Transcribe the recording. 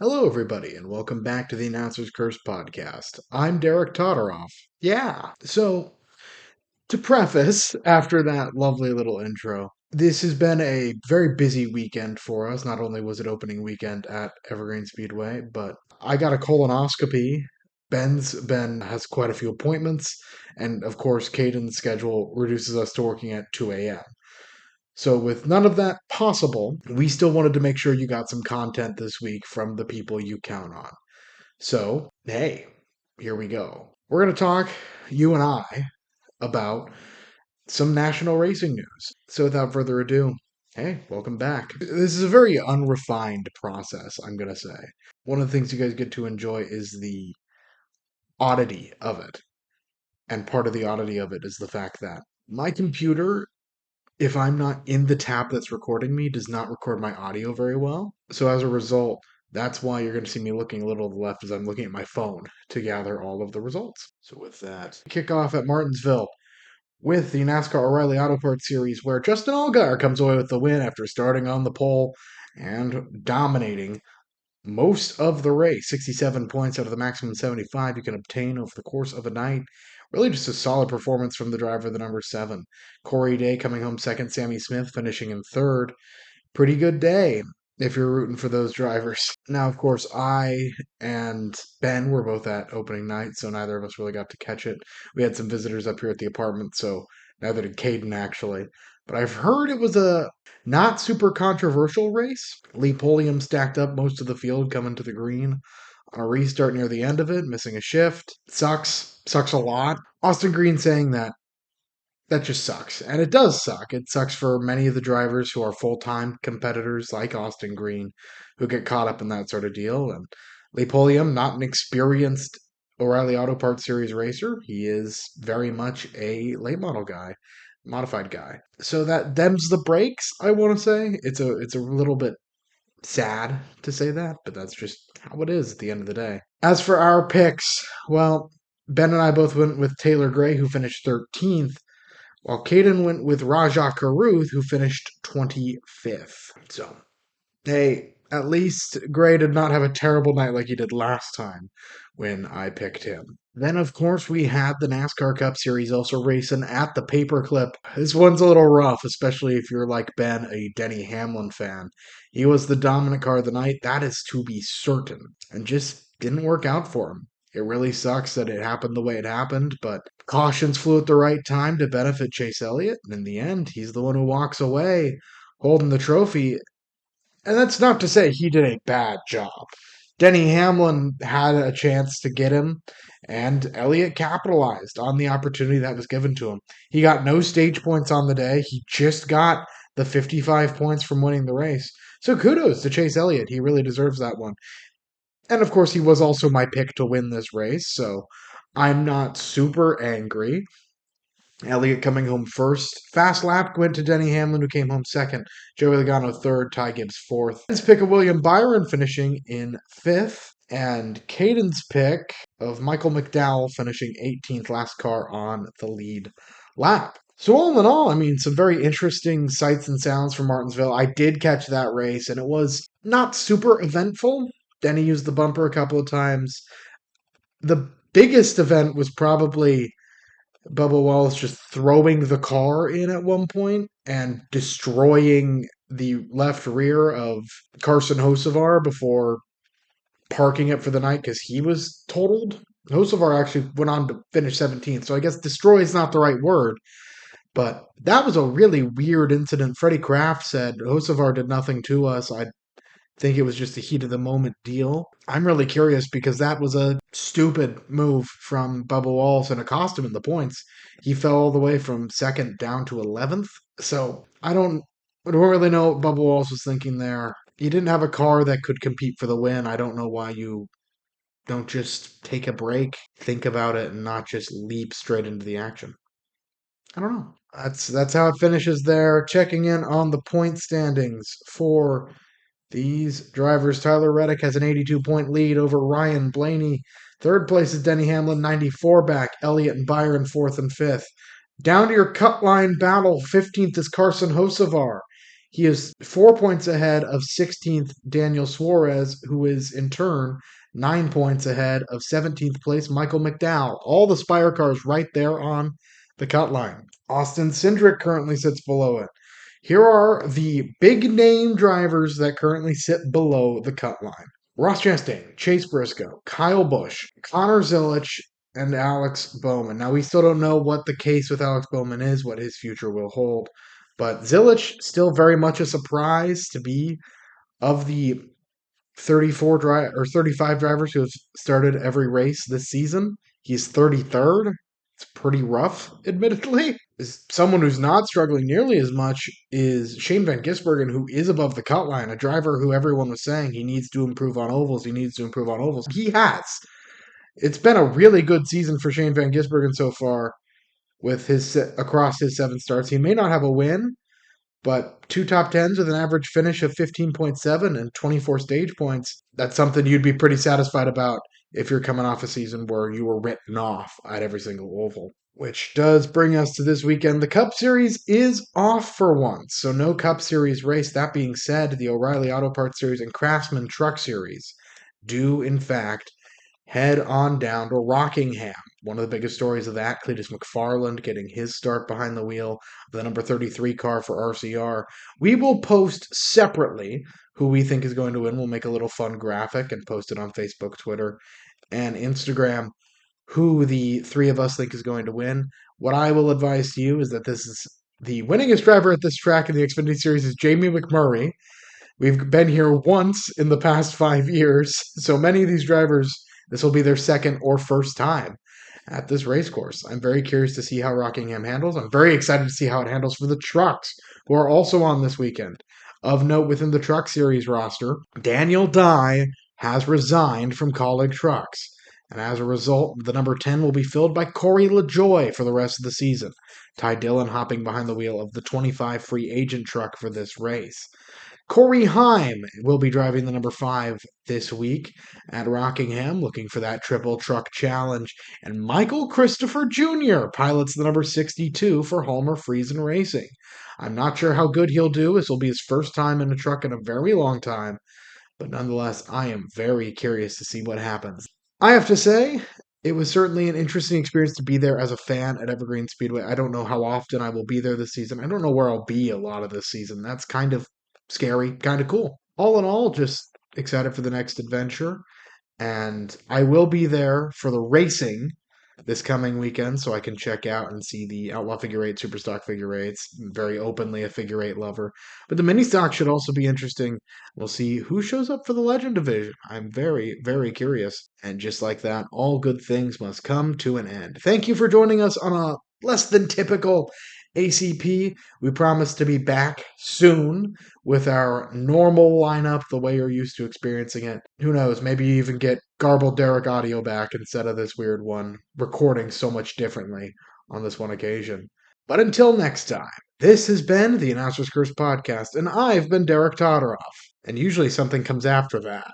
Hello, everybody, and welcome back to the Announcer's Curse podcast. I'm Derek Todoroff. Yeah, so to preface, after that lovely little intro, this has been a very busy weekend for us. Not only was it opening weekend at Evergreen Speedway, but I got a colonoscopy. Ben has quite a few appointments, and of course, Caden's schedule reduces us to working at 2 a.m. So, with none of that possible, we still wanted to make sure you got some content this week from the people you count on. So, hey, here we go. We're going to talk, you and I, about some national racing news. So, without further ado, hey, welcome back. This is a very unrefined process, I'm going to say. One of the things you guys get to enjoy is the oddity of it. And part of the oddity of it is the fact that my computer, if I'm not in the tab that's recording me, does not record my audio very well. So as a result, that's why you're going to see me looking a little to the left as I'm looking at my phone to gather all of the results. So with that, kick off at Martinsville with the NASCAR O'Reilly Auto Parts Series, where Justin Allgaier comes away with the win after starting on the pole and dominating most of the race. 67 points out of the maximum 75 you can obtain over the course of a night. Really just a solid performance from the driver, the number 7. Corey Day coming home second, Sammy Smith finishing in third. Pretty good day if you're rooting for those drivers. Now, of course, I and Ben were both at opening night, so neither of us really got to catch it. We had some visitors up here at the apartment, so neither did Caden actually. But I've heard it was a not super controversial race. Lee Pulliam stacked up most of the field coming to the green on a restart near the end of it, missing a shift. Sucks a lot. Austin Green saying that just sucks. And it does suck. It sucks for many of the drivers who are full time competitors like Austin Green who get caught up in that sort of deal. And Lee Pulliam, not an experienced O'Reilly Auto Parts Series racer. He is very much a late model guy, modified guy. So that them's the breaks, I want to say. It's a little bit sad to say that, but that's just how it is at the end of the day. As for our picks, well, Ben and I both went with Taylor Gray, who finished 13th, while Caden went with Rajah Caruth, who finished 25th. So, hey, at least Gray did not have a terrible night like he did last time when I picked him. Then, of course, we had the NASCAR Cup Series also racing at the Paperclip. This one's a little rough, especially if you're like Ben, a Denny Hamlin fan. He was the dominant car of the night, that is to be certain, and just didn't work out for him. It really sucks that it happened the way it happened, but cautions flew at the right time to benefit Chase Elliott, and in the end, he's the one who walks away holding the trophy. And that's not to say he did a bad job. Denny Hamlin had a chance to get him, and Elliott capitalized on the opportunity that was given to him. He got no stage points on the day. He just got the 55 points from winning the race. So kudos to Chase Elliott. He really deserves that one. And of course, he was also my pick to win this race, so I'm not super angry. Elliott coming home first. Fast lap went to Denny Hamlin, who came home second. Joey Logano third. Ty Gibbs fourth. His pick of William Byron finishing in fifth. And Caden's pick of Michael McDowell finishing 18th, last car on the lead lap. So all in all, I mean, some very interesting sights and sounds from Martinsville. I did catch that race, and it was not super eventful. Denny used the bumper a couple of times. The biggest event was probably Bubba Wallace just throwing the car in at one point and destroying the left rear of Carson Hocevar before parking it for the night because he was totaled. Hocevar actually went on to finish 17th, so I guess destroy is not the right word. But that was a really weird incident. Freddie Kraft said Hocevar did nothing to us. I think it was just a heat of the moment deal. I'm really curious because that was a stupid move from Bubba Wallace and it cost him in the points. He fell all the way from second down to 11th. So I don't really know what Bubba Wallace was thinking there. He didn't have a car that could compete for the win. I don't know why you don't just take a break, think about it, and not just leap straight into the action. I don't know. That's how it finishes there. Checking in on the point standings for these drivers. Tyler Reddick has an 82-point lead over Ryan Blaney. Third place is Denny Hamlin, 94 back. Elliott and Byron, fourth and fifth. Down to your cut line battle, 15th is Carson Hocevar. He is 4 points ahead of 16th Daniel Suarez, who is in turn 9 points ahead of 17th place Michael McDowell. All the Spire cars right there on the cut line. Austin Cindric currently sits below it. Here are the big name drivers that currently sit below the cut line. Ross Chastain, Chase Briscoe, Kyle Busch, Connor Zilisch, and Alex Bowman. Now, we still don't know what the case with Alex Bowman is, what his future will hold. But Zilisch, still very much a surprise to be of the 35 drivers who have started every race this season. He's 33rd. It's pretty rough, admittedly. Someone who's not struggling nearly as much is Shane Van Gisbergen, who is above the cut line, a driver who everyone was saying he needs to improve on ovals. He needs to improve on ovals. He has. It's been a really good season for Shane Van Gisbergen so far with his across his 7 starts. He may not have a win, but 2 top 10s with an average finish of 15.7 and 24 stage points, that's something you'd be pretty satisfied about if you're coming off a season where you were written off at every single oval. Which does bring us to this weekend. The Cup Series is off for once, so no Cup Series race. That being said, the O'Reilly Auto Parts Series and Craftsman Truck Series do, in fact, head on down to Rockingham. One of the biggest stories of that, Cletus McFarland getting his start behind the wheel of the number 33 car for RCR. We will post separately who we think is going to win. We'll make a little fun graphic and post it on Facebook, Twitter, and Instagram who the three of us think is going to win. What I will advise to you is that this is the winningest driver at this track in the Xfinity Series is Jamie McMurray. We've been here once in the past 5 years, so many of these drivers, this will be their second or first time at this race course. I'm very curious to see how Rockingham handles. I'm very excited to see how it handles for the trucks, who are also on this weekend. Of note within the Truck Series roster, Daniel Dye has resigned from Colleague Trucks. And as a result, the number 10 will be filled by Corey LaJoie for the rest of the season. Ty Dillon hopping behind the wheel of the 25 free agent truck for this race. Corey Heim will be driving the number 5 this week at Rockingham, looking for that triple truck challenge. And Michael Christopher Jr. pilots the number 62 for Halmer Friesen Racing. I'm not sure how good he'll do. This will be his first time in a truck in a very long time. But nonetheless, I am very curious to see what happens. I have to say, it was certainly an interesting experience to be there as a fan at Evergreen Speedway. I don't know how often I will be there this season. I don't know where I'll be a lot of this season. That's kind of scary, kind of cool. All in all, just excited for the next adventure. And I will be there for the racing this coming weekend so I can check out and see the Outlaw Figure 8, Superstock Figure 8s. Very openly a Figure 8 lover. But the mini stock should also be interesting. We'll see who shows up for the Legend Division. I'm very, very curious. And just like that, all good things must come to an end. Thank you for joining us on a less than typical ACP. We promise to be back soon with our normal lineup, the way you're used to experiencing it. Who knows, maybe you even get garbled Derek audio back instead of this weird one, recording so much differently on this one occasion. But until next time, this has been the Announcer's Curse Podcast, and I've been Derek Todoroff. And usually something comes after that.